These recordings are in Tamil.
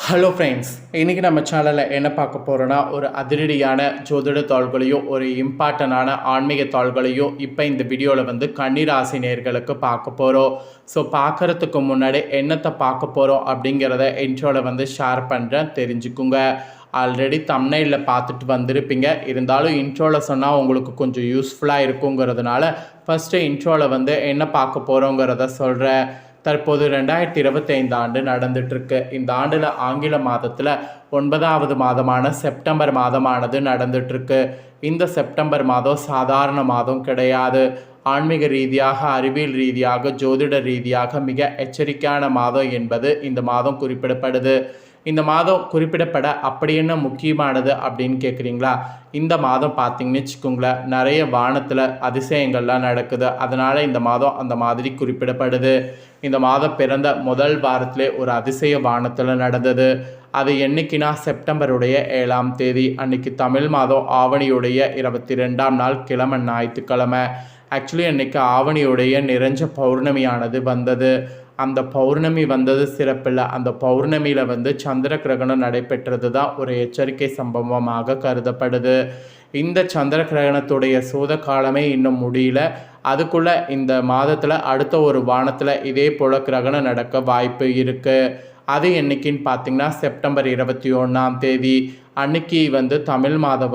ஹலோ ஃப்ரெண்ட்ஸ், இன்றைக்கி நம்ம சேனலில் என்ன பார்க்க போகிறோன்னா, ஒரு அதிரடியான ஜோதிட தாள்களையும் ஒரு இம்பார்ட்டண்டான ஆன்மீக தாள்களையும் இப்போ இந்த வீடியோவில் கன்னிராசி நேயர்களுக்கு பார்க்க போகிறோம். ஸோ பார்க்குறதுக்கு முன்னாடி என்னத்தை பார்க்க போகிறோம் அப்படிங்கிறத இன்ட்ரோவில் ஷேர் பண்ணுறேன், தெரிஞ்சுக்குங்க. ஆல்ரெடி தம்ப்நெயிலில் பார்த்துட்டு வந்திருப்பீங்க, இருந்தாலும் இன்ட்ரோவில் சொன்னால் உங்களுக்கு கொஞ்சம் யூஸ்ஃபுல்லாக இருக்குங்கிறதுனால ஃபஸ்ட்டு இன்ட்ரோவில் என்ன பார்க்க போகிறோங்கிறத சொல்கிறேன். தற்போது 2025 ஆண்டு நடந்துகிட்ருக்கு. இந்த ஆண்டில் ஆங்கில மாதத்தில் 9வது மாதமான செப்டம்பர் மாதமானது நடந்துகிட்ருக்கு. இந்த செப்டம்பர் மாதம் சாதாரண மாதம் கிடையாது. ஆன்மீக ரீதியாக, அறிவியல் ரீதியாக, ஜோதிட ரீதியாக மிக எச்சரிக்கையான மாதம் என்பது இந்த மாதம் குறிப்பிடப்படுது. இந்த மாதம் குறிப்பிடப்பட அப்படி என்ன முக்கியமானது அப்படின்னு கேட்குறீங்களா? இந்த மாதம் பார்த்திங்கன்னு வச்சுக்கோங்களேன், நிறைய வானத்தில் அதிசயங்கள்லாம் நடக்குது. அதனால் இந்த மாதம் அந்த மாதிரி குறிப்பிடப்படுது. இந்த மாதம் பிறந்த முதல் வாரத்திலே ஒரு அதிசய வானத்தில் நடந்தது. அது என்றைக்குனா செப்டம்பருடைய 7ஆம் தேதி அன்றைக்கி தமிழ் மாதம் ஆவணியுடைய 22ஆம் நாள் கிழமை ஞாயிற்றுக்கிழமை. ஆக்சுவலி அன்றைக்கி ஆவணியுடைய நிறைஞ்ச பௌர்ணமியானது வந்தது. அந்த பௌர்ணமி வந்தது சிறப்பில்லை, அந்த பௌர்ணமியில் சந்திர கிரகணம் நடைபெற்றது தான் ஒரு எச்சரிக்கை சம்பவமாக கருதப்படுது. இந்த சந்திர கிரகணத்துடைய சூத காலமே இன்னும் முடியல. அதுக்குள்ளே இந்த மாதத்தில் அடுத்த ஒரு வானத்தில் இதே போல் கிரகணம் நடக்க வாய்ப்பு இருக்குது. அது என்றைக்கின்னு பார்த்திங்கன்னா செப்டம்பர் 21ஆம் தேதி அன்னைக்கு தமிழ் மாதம்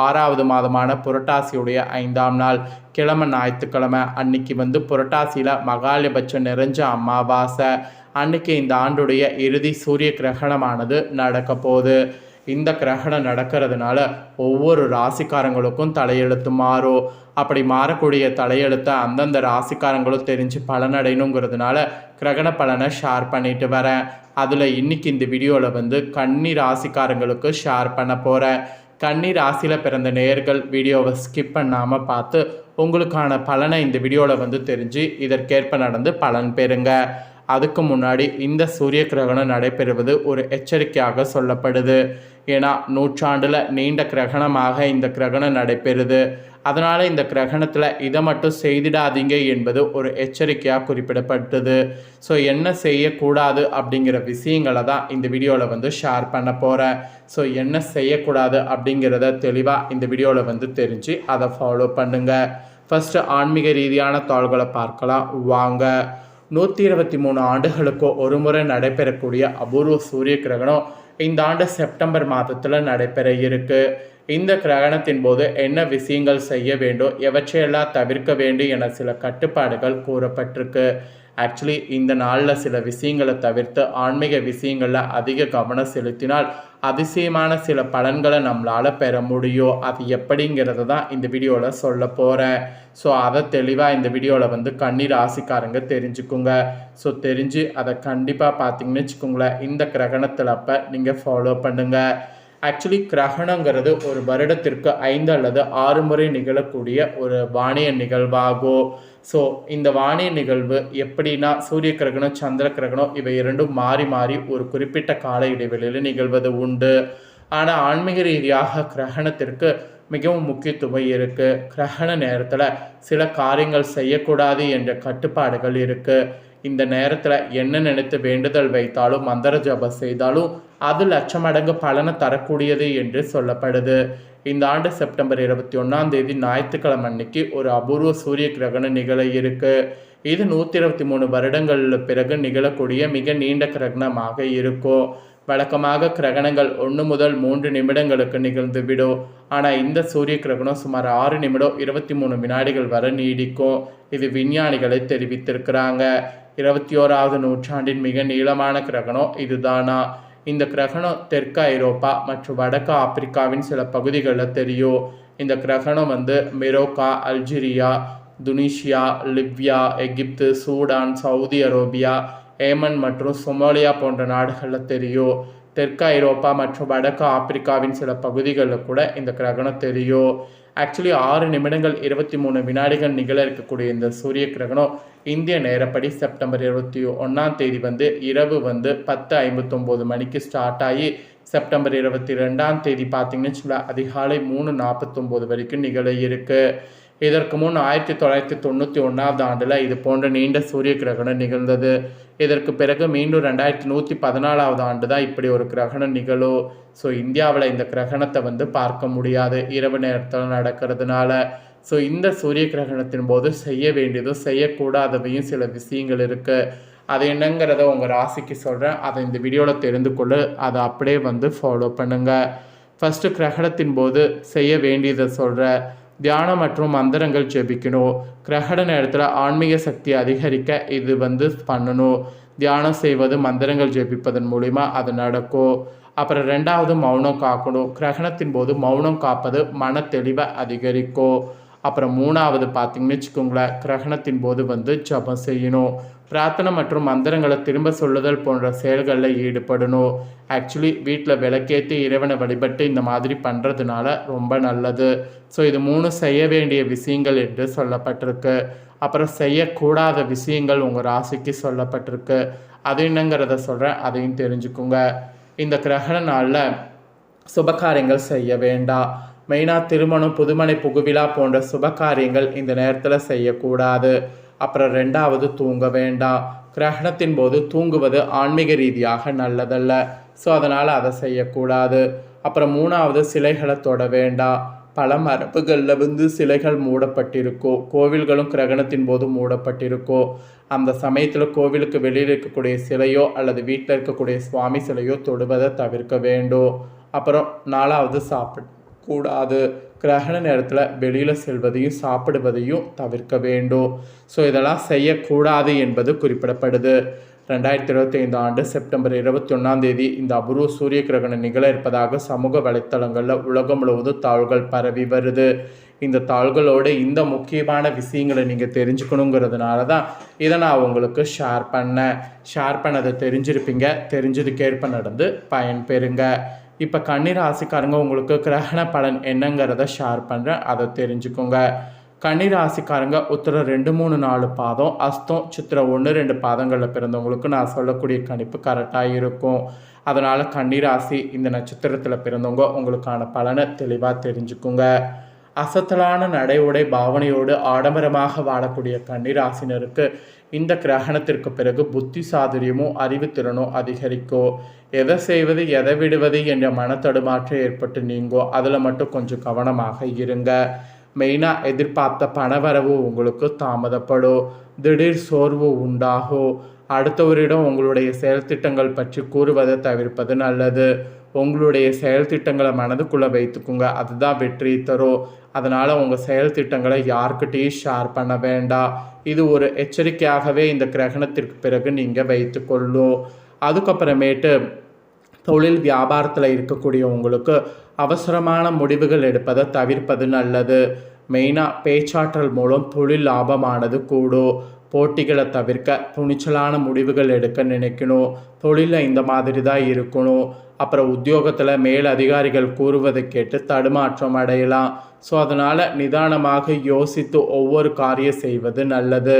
6வது மாதமான புரட்டாசியுடைய 5ஆம் நாள் கிழமை ஞாயிற்றுக்கிழமை. அன்னைக்கு புரட்டாசியில் மகாலபட்சம் நிறைஞ்ச அமாவாசை. அன்னைக்கு இந்த ஆண்டுடைய இறுதி சூரிய கிரகணமானது நடக்க போகுது. இந்த கிரகணம் நடக்கிறதுனால ஒவ்வொரு ராசிக்காரங்களுக்கும் தலையெழுத்து மாறும். அப்படி மாறக்கூடிய தலையெழுத்தை அந்தந்த ராசிக்காரங்களும் தெரிஞ்சு பலனடையணுங்கிறதுனால கிரகண பலனை ஷேர் பண்ணிட்டு வரேன். அதில் இன்றைக்கி இந்த வீடியோவில் கன்னி ராசிக்காரங்களுக்கு ஷேர் பண்ண போகிறேன். கன்னி ராசியில் பிறந்த நேயர்கள் வீடியோவை ஸ்கிப் பண்ணாமல் பார்த்து உங்களுக்கான பலனை இந்த வீடியோவில் தெரிஞ்சு இதற்கேற்ப நடந்து பலன் பெறுங்க. அதுக்கு முன்னாடி இந்த சூரிய கிரகணம் நடைபெறுவது ஒரு எச்சரிக்கையாக சொல்லப்படுது. ஏன்னா நூற்றாண்டில் நீண்ட கிரகணமாக இந்த கிரகணம் நடைபெறுது. அதனால் இந்த கிரகணத்தில் இதை மட்டும் செய்திடாதீங்க என்பது ஒரு எச்சரிக்கையாக குறிப்பிடப்பட்டது. ஸோ என்ன செய்யக்கூடாது அப்படிங்கிற விஷயங்களை தான் இந்த வீடியோவில் ஷேர் பண்ண போகிறேன். ஸோ என்ன செய்யக்கூடாது அப்படிங்கிறத தெளிவாக இந்த வீடியோவில் தெரிஞ்சு அதை ஃபாலோ பண்ணுங்கள். ஃபஸ்ட்டு ஆன்மீக ரீதியான தாள்களை பார்க்கலாம் வாங்க. 123 ஆண்டுகளுக்கு ஒரு முறை நடைபெறக்கூடிய அபூர்வ சூரிய கிரகணம் இந்த ஆண்டு செப்டம்பர் மாதத்தில் நடைபெற இருக்கு. இந்த கிரகணத்தின் போது என்ன விஷயங்கள் செய்ய வேண்டும், எவற்றையெல்லாம் தவிர்க்க வேண்டும் என சில கட்டுப்பாடுகள் கூறப்பட்டிருக்கு. ஆக்சுவலி இந்த நாளில் சில விஷயங்களை தவிர்த்து ஆன்மீக விஷயங்களில் அதிக கவனம் செலுத்தினால் அதிசயமான சில பலன்களை நம்மளால் பெற முடியும். அது எப்படிங்கிறத தான் இந்த வீடியோவில் சொல்ல போகிறேன். ஸோ அதை தெளிவாக இந்த வீடியோவில் கன்னி ராசிக்காரங்க தெரிஞ்சுக்குங்க. ஸோ தெரிஞ்சு அதை கண்டிப்பாக பார்த்தீங்கன்னு வச்சுக்கோங்களேன், இந்த கிரகணத்தில் அப்போ நீங்கள் ஃபாலோ பண்ணுங்கள். ஆக்சுவலி கிரகணங்கிறது ஒரு வருடத்திற்கு 5 அல்லது 6 முறை நிகழக்கூடிய ஒரு வானிய நிகழ்வாகும். ஸோ இந்த வானிய நிகழ்வு எப்படின்னா சூரிய கிரகணம், சந்திர கிரகணம் இவை இரண்டும் மாறி மாறி ஒரு குறிப்பிட்ட கால இடைவெளியில் நிகழ்வது உண்டு. ஆனால் ஆன்மீக ரீதியாக கிரகணத்திற்கு மிகவும் முக்கியத்துவம் இருக்குது. கிரகண நேரத்தில் சில காரியங்கள் செய்யக்கூடாது என்ற கட்டுப்பாடுகள் இருக்குது. இந்த நேரத்தில் என்ன நினைத்து வேண்டுதல் வைத்தாலும் மந்திர ஜபம் செய்தாலும் அது லட்சமடங்கு பலனை தரக்கூடியது என்று சொல்லப்படுது. இந்த ஆண்டு செப்டம்பர் 21ஆம் தேதி ஞாயிற்றுக்கிழமை அன்னைக்கு ஒரு அபூர்வ சூரிய கிரகணம் நிகழ இருக்கு. இது 123 வருடங்களுக்கு பிறகு நிகழக்கூடிய மிக நீண்ட கிரகணமாக இருக்கும். வழக்கமாக கிரகணங்கள் 1 முதல் 3 நிமிடங்களுக்கு நிகழ்ந்துவிடும். ஆனால் இந்த சூரிய கிரகணம் சுமார் 6 நிமிடம் 23 வினாடிகள் வரை நீடிக்கும். இது விஞ்ஞானிகளை தெரிவித்திருக்கிறாங்க. 21வது நூற்றாண்டின் மிக நீளமான கிரகணம் இதுதானா? இந்த கிரகணம் தெற்கு ஐரோப்பா மற்றும் வடக்கு ஆப்பிரிக்காவின் சில பகுதிகளில் தெரியும். இந்த கிரகணம் மெரோக்கா, அல்ஜீரியா, துனிஷியா, லிபியா, எகிப்து, சூடான், சவுதி அரேபியா, ஏமன் மற்றும் சொமாலியா போன்ற நாடுகளில் தெரியும். தெற்கு ஐரோப்பா மற்றும் வடக்கு ஆப்பிரிக்காவின் சில பகுதிகளில் கூட இந்த கிரகணம் தெரியும். ஆக்சுவலி 6 நிமிடங்கள் 23 வினாடிகள் நிகழ இருக்கக்கூடிய இந்த சூரிய கிரகணம் இந்திய நேரப்படி செப்டம்பர் 21ஆம் தேதி இரவு 10:59 மணிக்கு ஸ்டார்ட் ஆகி செப்டம்பர் 22ஆம் தேதி பார்த்திங்கன்னு அதிகாலை 3:49 வரைக்கும் நிகழ இருக்கு. இதற்கு முன் 1991ஆவது ஆண்டில் இது போன்ற நீண்ட சூரிய கிரகணம் நிகழ்ந்தது. இதற்கு பிறகு மீண்டும் 2114வது ஆண்டு தான் இப்படி ஒரு கிரகணம் நிகழும். ஸோ இந்தியாவில் இந்த கிரகணத்தை வந்து பார்க்க முடியாது இரவு நேரத்தில் நடக்கிறதுனால. ஸோ இந்த சூரிய கிரகணத்தின் போது செய்ய வேண்டியதும் செய்யக்கூடாதவையும் சில விஷயங்கள் இருக்குது. அது என்னங்கிறத உங்கள் ராசிக்கு சொல்கிறேன். அதை இந்த வீடியோவில் தெரிந்து கொள்ள அதை அப்படியே வந்து ஃபாலோ பண்ணுங்கள். ஃபஸ்ட்டு கிரகணத்தின் போது செய்ய வேண்டியதை சொல்கிறேன். தியானம் மற்றும் மந்திரங்கள் ஜெபிக்கணும். கிரகண நேரத்தில் ஆன்மீக சக்தி அதிகரிக்க இது வந்து பண்ணணும். தியானம் செய்வது மந்திரங்கள் ஜெபிப்பதன் மூலிமா அது நடக்கும். அப்புறம் 2வது மௌனம் காக்கணும். கிரகணத்தின் போது மௌனம் காப்பது மன தெளிவை அதிகரிக்கும். அப்புறம் 3வது பார்த்திங்கன்னு வச்சுக்கோங்களேன், கிரகணத்தின் போது வந்து ஜபம் செய்யணும். பிரார்த்தனை மற்றும் மந்திரங்களை திரும்ப சொல்லுதல் போன்ற செயல்களில் ஈடுபடணும். ஆக்சுவலி வீட்டில் விளக்கேற்றி இறைவனை வழிபட்டு இந்த மாதிரி பண்ணுறதுனால ரொம்ப நல்லது. ஸோ இது 3 செய்ய வேண்டிய விஷயங்கள் என்று சொல்லப்பட்டிருக்கு. அப்புறம் செய்யக்கூடாத விஷயங்கள் உங்கள் ராசிக்கு சொல்லப்பட்டிருக்கு. அது என்னங்கிறத சொல்கிறேன், அதையும் தெரிஞ்சுக்குங்க. இந்த கிரகண நாளில் சுபகாரியங்கள் செய்ய வேண்டாம். மெயினாக திருமணம், புதுமனை புகுவிழா போன்ற சுபகாரியங்கள் இந்த நேரத்தில் செய்யக்கூடாது. அப்புறம் 2வது தூங்க வேண்டாம். கிரகணத்தின் போது தூங்குவது ஆன்மீக ரீதியாக நல்லதல்ல. ஸோ அதனால் அதை செய்யக்கூடாது. அப்புறம் 3வது சிலைகளை தொட வேண்டாம். பல மரபுகளில் வந்து சிலைகள் மூடப்பட்டிருக்கும். கோவில்களும் கிரகணத்தின் போது மூடப்பட்டிருக்கும். அந்த சமயத்தில் கோவிலுக்கு வெளியில் இருக்கக்கூடிய சிலையோ அல்லது வீட்டில் இருக்கக்கூடிய சுவாமி சிலையோ தொடுவதை தவிர்க்க வேண்டும். அப்புறம் 4வது சாப்பிடக்கூடாது. கிரகண நேரத்தில் வெளியில் செல்வதையும் சாப்பிடுவதையும் தவிர்க்க வேண்டும். ஸோ இதெல்லாம் செய்யக்கூடாது என்பது குறிப்பிடப்படுது. 2025 ஆண்டு செப்டம்பர் 21 இந்த அபூர்வ சூரிய கிரகணம் நிகழ இருப்பதாக சமூக வலைத்தளங்களில் உலகம் முழுவதும் தாள்கள் பரவி வருது. இந்த தாள்களோடு இந்த முக்கியமான விஷயங்களை நீங்கள் தெரிஞ்சுக்கணுங்கிறதுனால தான் இதை நான் உங்களுக்கு ஷேர் பண்ணதை தெரிஞ்சிருப்பீங்க. தெரிஞ்சதுக்கேற்ப நடந்து பயன்பெறுங்க. இப்போ கன்னி ராசிக்காரங்க உங்களுக்கு கிரகண பலன் என்னங்கிறத ஷேர் பண்ணுறேன், அதை தெரிஞ்சுக்கோங்க. கன்னி ராசிக்காரங்க உத்திரம் 2, 3, 4 பாதம், அஸ்தம், சித்திரை 1, 2 பாதங்களில் பிறந்தவங்களுக்கு நான் சொல்லக்கூடிய கணிப்பு கரெக்டாக இருக்கும். அதனால் கன்னி ராசி இந்த நட்சத்திரத்தில் பிறந்தவங்க உங்களுக்கான பலனை தெளிவாக தெரிஞ்சுக்குங்க. அசத்தலான நடை உடை பாவனையோடு ஆடம்பரமாக வாழக்கூடிய கன்னிராசினருக்கு இந்த கிரகணத்திற்கு பிறகு புத்தி சாதுரியமும் அறிவுத்திறனும் அதிகரிக்கும். எதை செய்வது எதை விடுவது என்ற மனத்தடுமாற்றம் ஏற்பட்டு நீங்கும். அதில் மட்டும் கொஞ்சம் கவனமாக இருங்க. மெயினாக எதிர்பார்த்த பணவரவு உங்களுக்கு தாமதப்படும். திடீர் சோர்வு உண்டாகும். அடுத்தவரிடம் உங்களுடைய செயல் திட்டங்கள் பற்றி கூறுவதை தவிர்ப்பது நல்லது. உங்களுடைய செயல் திட்டங்களை மனதுக்குள்ளே வைத்துக்குங்க, அதுதான் வெற்றி தரும். அதனால் உங்கள் செயல் திட்டங்களை யார்கிட்டையும் ஷேர் பண்ண வேண்டாம். இது ஒரு எச்சரிக்கையாகவே இந்த கிரகணத்திற்கு பிறகு நீங்கள் வைத்துக்கொள்ளும். அதுக்கப்புறமேட்டு தொழில் வியாபாரத்தில் இருக்கக்கூடிய உங்களுக்கு அவசரமான முடிவுகள் எடுப்பதை தவிர்ப்பது நல்லது. மெயினாக பேச்சாற்றல் மூலம் தொழில் லாபமானது கூடும். போட்டிகளை தவிர்க்க துணிச்சலான முடிவுகள் எடுக்க நினைக்கணும். தொழிலில் இந்த மாதிரி தான் இருக்கணும். அப்புறம் உத்தியோகத்தில் மேல் அதிகாரிகள் கூறுவதை கேட்டு தடுமாற்றம் அடையலாம். ஸோ அதனால் நிதானமாக யோசித்து ஒவ்வொரு காரியம் செய்வது நல்லது.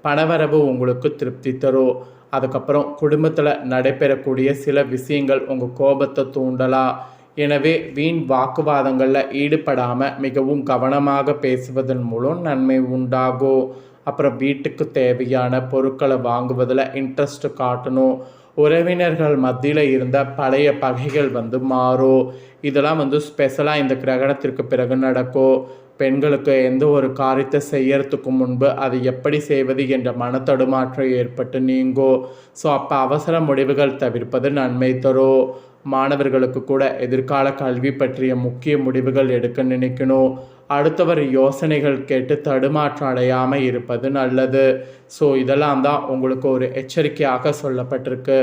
பணவரவு உங்களுக்கு திருப்தி தரும். அதுக்கப்புறம் குடும்பத்தில் நடைபெறக்கூடிய சில விஷயங்கள் உங்கள் கோபத்தை தூண்டலாம். எனவே வீண் வாக்குவாதங்களில் ஈடுபடாமல் மிகவும் கவனமாக பேசுவதன் மூலம் நன்மை உண்டாகும். அப்புறம் வீட்டுக்கு தேவையான பொருட்களை வாங்குவதில் இன்ட்ரெஸ்ட் காட்டணும். உறவினர்கள் மத்தியில் இருந்த பழைய பகைகள் மாறும். இதெல்லாம் ஸ்பெஷலாக இந்த கிரகணத்திற்கு பிறகு நடக்கும். பெண்களுக்கு எந்த ஒரு காரியத்தை செய்யறதுக்கு முன்பு அதை எப்படி செய்வது என்ற மனத்தடுமாற்றம் ஏற்பட்டு நீங்கும். ஸோ அப்போ அவசர முடிவுகள் தவிர்ப்பது நன்மை தரும். மாணவர்களுக்கு கூட எதிர்கால கல்வி பற்றிய முக்கிய முடிவுகள் எடுக்க நினைக்கணும். அடுத்தவர் யோசனைகள் கேட்டு தடுமாற்றம் அடையாமல் இருப்பது நல்லது. ஸோ இதெல்லாம் தான் உங்களுக்கு ஒரு எச்சரிக்கையாக சொல்லப்பட்டிருக்கு.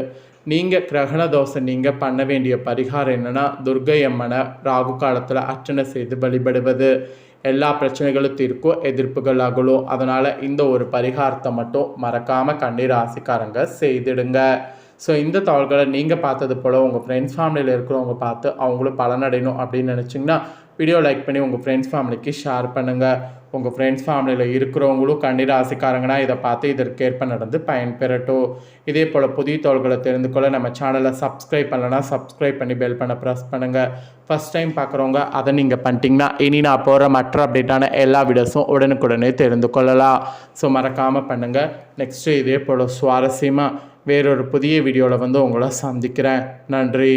நீங்கள் கிரகண தோஷம் நீங்கள் பண்ண வேண்டிய பரிகாரம் என்னென்னா, துர்க்கை அம்மனை ராகு காலத்தில் அர்ச்சனை செய்து வழிபடுவது. எல்லா பிரச்சனைகளும் தீர்க்கும், எதிர்ப்புகள் அகலும். அதனால் இந்த ஒரு பரிகாரத்தை மட்டும் மறக்காமல் கன்னி ராசிக்காரங்க செய்திடுங்க. ஸோ இந்த தகவல்களை நீங்கள் பார்த்தது போல் உங்கள் ஃப்ரெண்ட்ஸ் ஃபேமிலியில் இருக்கிறவங்க பார்த்து அவங்களும் பலனடையணும் அப்படின்னு நினச்சிங்கன்னா வீடியோ லைக் பண்ணி உங்கள் ஃப்ரெண்ட்ஸ் ஃபேமிலிக்கு ஷேர் பண்ணுங்கள். உங்கள் ஃப்ரெண்ட்ஸ் ஃபேமிலியில் இருக்கிறவங்களும் கன்னி ராசிக்காரங்கன்னா இதை பார்த்து இதற்கேற்ப நடந்து பயன்பெறட்டும். இதே போல் புதிய தகவல்களை தெரிந்து கொள்ள நம்ம சேனலை சப்ஸ்கிரைப் பண்ணலைன்னா சப்ஸ்கிரைப் பண்ணி பெல் பண்ண ப்ரெஸ் பண்ணுங்கள். ஃபஸ்ட் டைம் பார்க்குறவங்க அதை நீங்கள் பண்ணிட்டீங்கன்னா இனி நான் போகிற மற்ற அப்டேட்டான எல்லா வீடியோஸும் உடனுக்குடனே தெரிந்து கொள்ளலாம். ஸோ மறக்காமல் பண்ணுங்கள். நெக்ஸ்ட்டு இதே போல் சுவாரஸ்யமாக வேறொரு புதிய வீடியோவில் வந்து உங்களை சந்திக்கிறேன். நன்றி.